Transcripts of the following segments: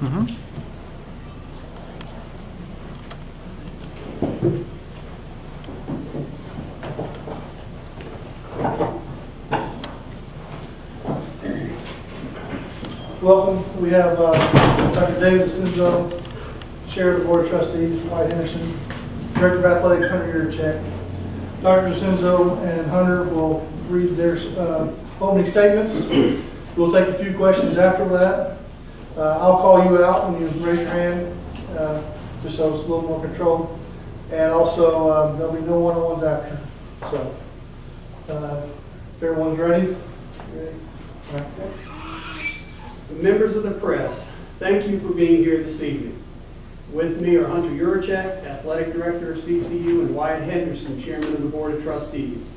Welcome. We have Dr. David Bennett, Chair of the Board of Trustees, White Henderson, Director of Athletics, Hunter Yurchek. Dr. DeCenzo and Hunter will read their opening statements. We'll take a few questions after that. I'll call you out when you raise your hand, just so it's a little more controlled. And also, there'll be no one-on-ones after. So, if everyone's ready? All right. Members of the press, thank you for being here this evening. With me are Hunter Yurchek, Athletic Director of CCU, and Wyatt Henderson, Chairman of the Board of Trustees.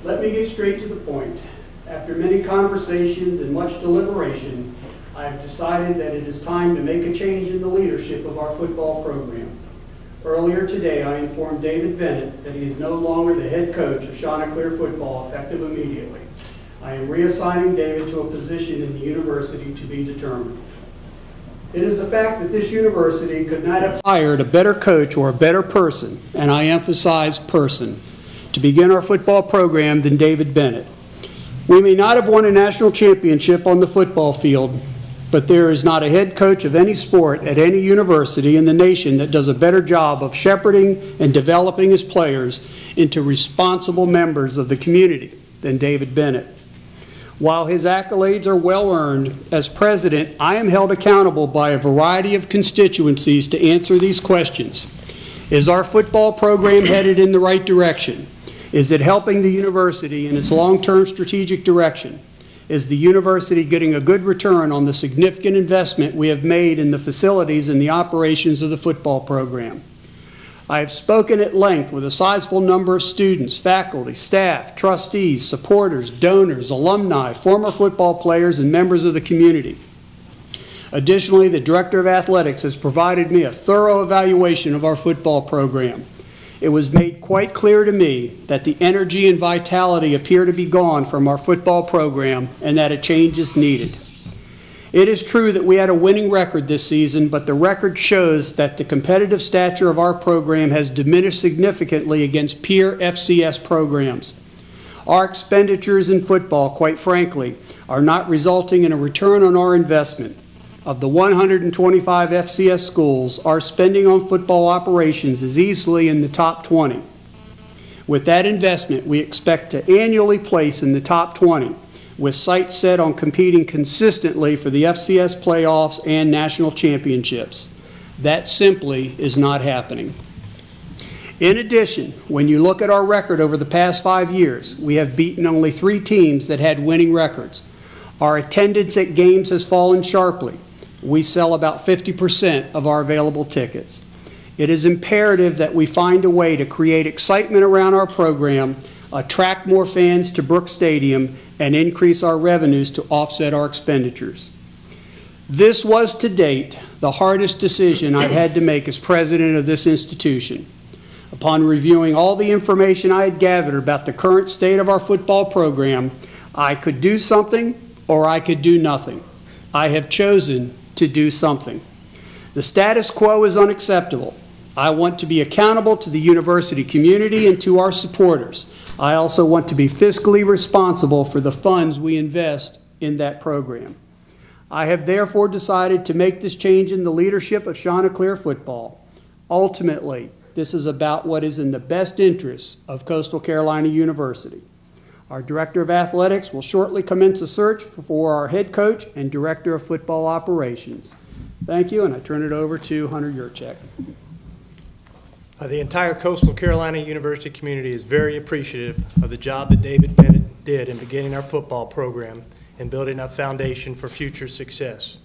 Let me get straight to the point. After many conversations and much deliberation, I have decided that it is time to make a change in the leadership of our football program. Earlier today, I informed David Bennett that he is no longer the head coach of Chanticleer football effective immediately. I am reassigning David to a position in the university to be determined. It is a fact that this university could not have hired a better coach or a better person, and I emphasize person, to begin our football program than David Bennett. We may not have won a national championship on the football field, but there is not a head coach of any sport at any university in the nation that does a better job of shepherding and developing his players into responsible members of the community than David Bennett. While his accolades are well earned, as president, I am held accountable by a variety of constituencies to answer these questions. Is our football program headed in the right direction? Is it helping the university in its long-term strategic direction? Is the university getting a good return on the significant investment we have made in the facilities and the operations of the football program? I have spoken at length with a sizable number of students, faculty, staff, trustees, supporters, donors, alumni, former football players, and members of the community. Additionally, the Director of Athletics has provided me a thorough evaluation of our football program. It was made quite clear to me that the energy and vitality appear to be gone from our football program and that a change is needed. It is true that we had a winning record this season, but the record shows that the competitive stature of our program has diminished significantly against peer FCS programs. Our expenditures in football, quite frankly, are not resulting in a return on our investment. Of the 125 FCS schools, our spending on football operations is easily in the top 20. With that investment, we expect to annually place in the top 20, with sights set on competing consistently for the FCS playoffs and national championships. That simply is not happening. In addition, when you look at our record over the past 5 years, we have beaten only 3 teams that had winning records. Our attendance at games has fallen sharply. We sell about 50% of our available tickets. It is imperative that we find a way to create excitement around our program, attract more fans to Brooks Stadium, and increase our revenues to offset our expenditures. This was, to date, the hardest decision I've had to make as president of this institution. Upon reviewing all the information I had gathered about the current state of our football program, I could do something or I could do nothing. I have chosen to do something. The status quo is unacceptable. I want to be accountable to the university community and to our supporters. I also want to be fiscally responsible for the funds we invest in that program. I have therefore decided to make this change in the leadership of Chanticleer football. Ultimately, this is about what is in the best interests of Coastal Carolina University. Our Director of Athletics will shortly commence a search for our head coach and Director of Football Operations. Thank you, and I turn it over to Hunter Yurchek. The entire Coastal Carolina University community is very appreciative of the job that David Bennett did in beginning our football program and building a foundation for future success.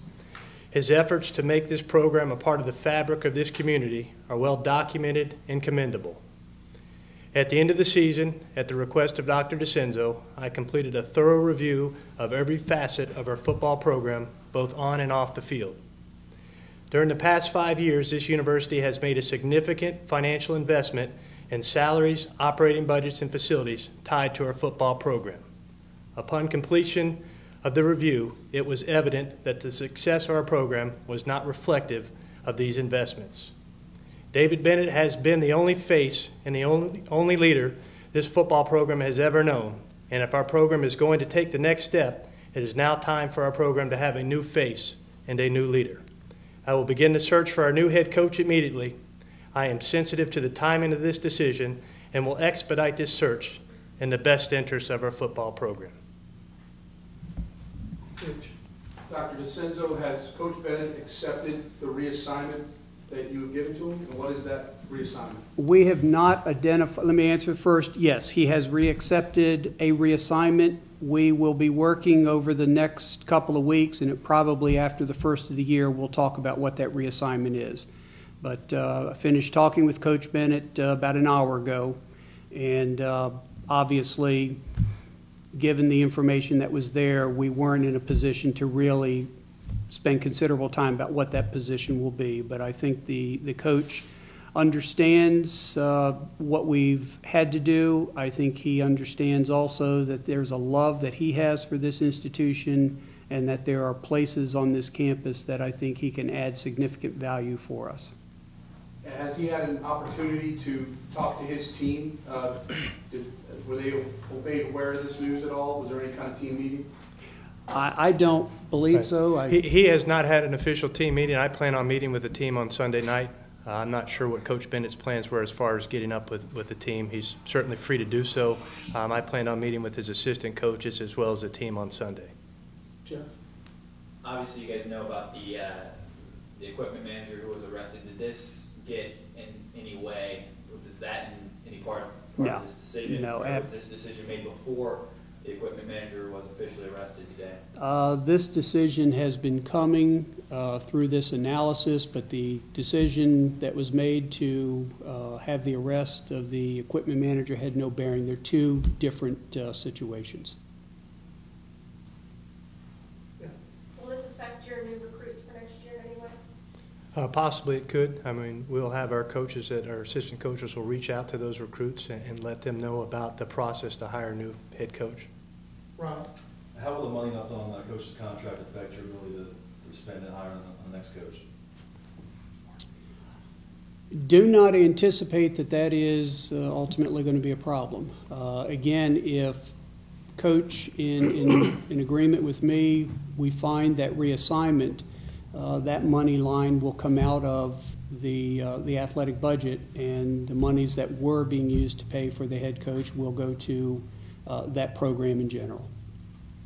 His efforts to make this program a part of the fabric of this community are well documented and commendable. At the end of the season, at the request of Dr. DeCenzo, I completed a thorough review of every facet of our football program, both on and off the field. During the past 5 years, this university has made a significant financial investment in salaries, operating budgets, and facilities tied to our football program. Upon completion of the review, it was evident that the success of our program was not reflective of these investments. David Bennett has been the only face and the only leader this football program has ever known. And if our program is going to take the next step, it is now time for our program to have a new face and a new leader. I will begin the search for our new head coach immediately. I am sensitive to the timing of this decision and will expedite this search in the best interest of our football program. Dr. DeCenzo, has Coach Bennett accepted the reassignment that you have given to him, and what is that reassignment? We have not identified, let me answer first. Yes, he has reaccepted a reassignment. We will be working over the next couple of weeks, and probably after the first of the year, we'll talk about what that reassignment is. But I finished talking with Coach Bennett about an hour ago, and obviously, given the information that was there, we weren't in a position to really spend considerable time about what that position will be. But I think the coach understands what we've had to do. I think he understands also that there's a love that he has for this institution and that there are places on this campus that I think he can add significant value for us. Has he had an opportunity to talk to his team? Were they made aware of this news at all? Was there any kind of team meeting? I don't believe so. He has not had an official team meeting. I plan on meeting with the team on Sunday night. I'm not sure what Coach Bennett's plans were as far as getting up with the team. He's certainly free to do so. I plan on meeting with his assistant coaches as well as the team on Sunday. Jeff? Obviously, you guys know about the equipment manager who was arrested. Did this get in any way, does that in any part of this decision? No. Or was this decision made before the equipment manager was officially arrested today? This decision has been coming through this analysis, but the decision that was made to have the arrest of the equipment manager had no bearing. They're two different situations. Will this affect your new recruits for next year in any way? Possibly it could. I mean, we'll have our coaches, our assistant coaches will reach out to those recruits and let them know about the process to hire a new head coach. Ron? How will the money left on the coach's contract affect your ability to spend and hire on the next coach? Do not anticipate that that is ultimately going to be a problem. Again, if Coach in agreement with me, we find that reassignment, that money line will come out of the athletic budget, and the monies that were being used to pay for the head coach will go to that program in general.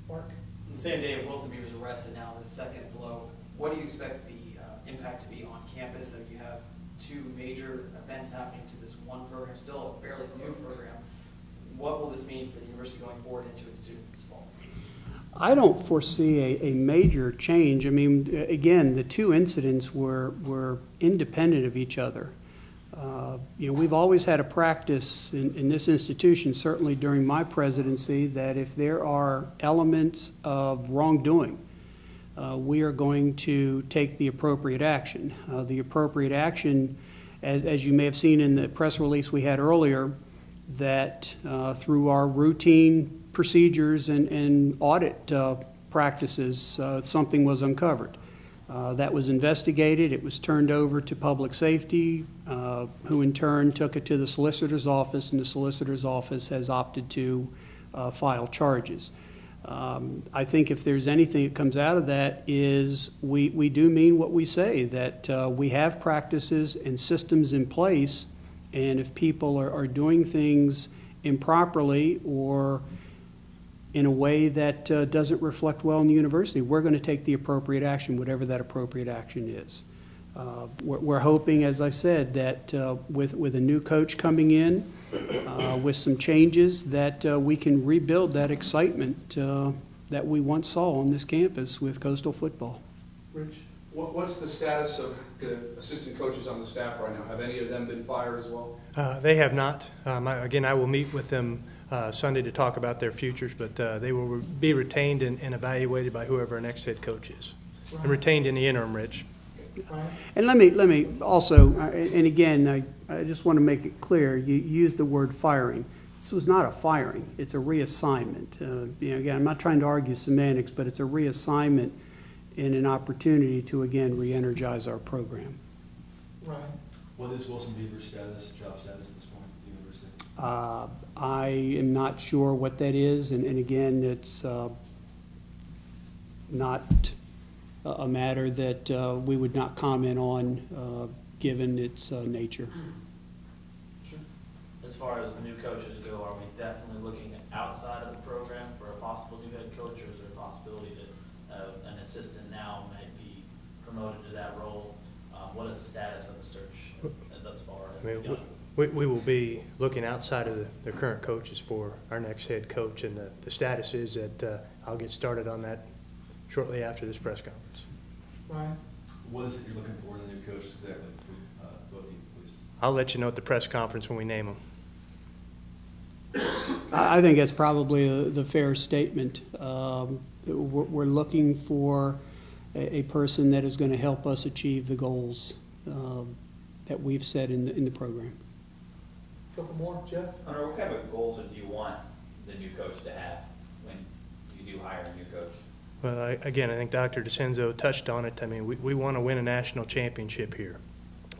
Mark? On the same day of Wilson Beaver's arrest and now the second blow, what do you expect the impact to be on campus? You have two major events happening to this one program, still a fairly new program. What will this mean for the university going forward into its students this fall? I don't foresee a major change. I mean, again, the two incidents were independent of each other. We've always had a practice in this institution, certainly during my presidency, that if there are elements of wrongdoing, we are going to take the appropriate action. The appropriate action, as you may have seen in the press release we had earlier, that through our routine procedures and audit practices, something was uncovered. That was investigated. It was turned over to public safety, who in turn took it to the solicitor's office, and the solicitor's office has opted to file charges. I think if there's anything that comes out of that is we do mean what we say, that we have practices and systems in place, and if people are doing things improperly or in a way that doesn't reflect well in the university, we're going to take the appropriate action, whatever that appropriate action is. We're hoping, as I said, that with a new coach coming in, with some changes, that we can rebuild that excitement that we once saw on this campus with Coastal football. Rich? What's the status of the assistant coaches on the staff right now? Have any of them been fired as well? They have not. Again, I will meet with them Sunday to talk about their futures, but they will be retained and evaluated by whoever our next head coach is. And retained in the interim, Rich. And let me also, and again, I just want to make it clear, you used the word firing. This was not a firing, it's a reassignment. Again, I'm not trying to argue semantics, but it's a reassignment and an opportunity to, again, re-energize our program. Right. What is Wilson Beaver's status, job status at this point at the university? I am not sure what that is, and again, it's not a matter that we would not comment on, given its nature. As far as new coaches go, are we definitely looking outside of the program for a possible new head coach, or is there a possibility that an assistant now might be promoted to that role? What is the status of the search thus far? We will be looking outside of the current coaches for our next head coach, and the status is that I'll get started on that shortly after this press conference. Ryan? What is it you're looking for in a new coach exactly? Both of you, please. I'll let you know at the press conference when we name them. I think that's probably the fair statement. We're looking for a person that is going to help us achieve the goals that we've set in the program. Couple more, Jeff? Hunter, what kind of goals do you want the new coach to have when you do hire a new coach? Well, again, I think Dr. DeCenzo touched on it. I mean, we want to win a national championship here.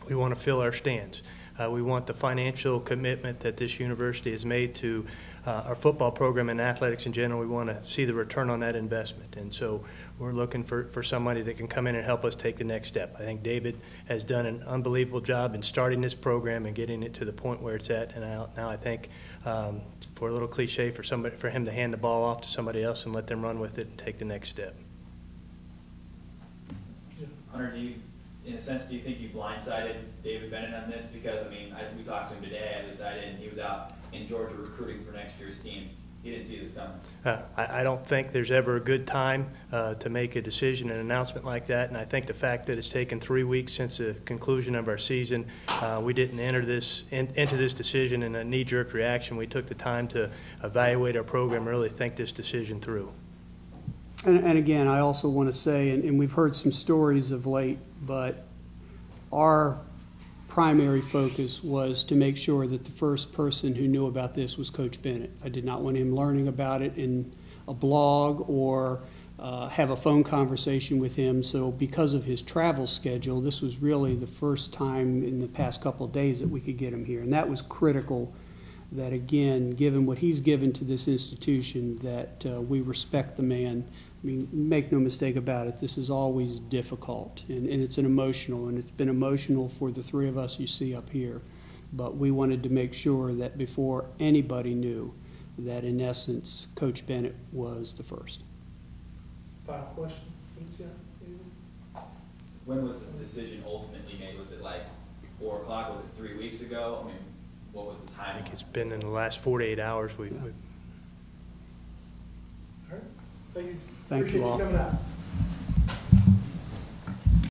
We want to fill our stands. We want the financial commitment that this university has made to our football program and athletics in general. We want to see the return on that investment. And so we're looking for somebody that can come in and help us take the next step. I think David has done an unbelievable job in starting this program and getting it to the point where it's at. And now I think, for a little cliche, for him to hand the ball off to somebody else and let them run with it and take the next step. Hunter, in a sense, do you think you blindsided David Bennett on this? Because, I mean, we talked to him today, at least I didn't. He was out in Georgia recruiting for next year's team. He didn't see this coming. I don't think there's ever a good time to make a decision, an announcement like that, and I think the fact that it's taken 3 weeks since the conclusion of our season, we didn't enter into this decision in a knee-jerk reaction. We took the time to evaluate our program and really think this decision through. And again, I also want to say, and we've heard some stories of late, but our primary focus was to make sure that the first person who knew about this was Coach Bennett. I did not want him learning about it in a blog or have a phone conversation with him. So because of his travel schedule, this was really the first time in the past couple of days that we could get him here. And that was critical, that again, given what he's given to this institution, that we respect the man. I mean, make no mistake about it, this is always difficult, and it's an emotional, and it's been emotional for the three of us you see up here. But we wanted to make sure that before anybody knew that, in essence, Coach Bennett was the first. Final question. When was this decision ultimately made? Was it like 4 o'clock? Was it 3 weeks ago? I mean, what was the I timing? think it's been in the last 48 hours. All right. Thank you. Thank you all. Appreciate you coming out.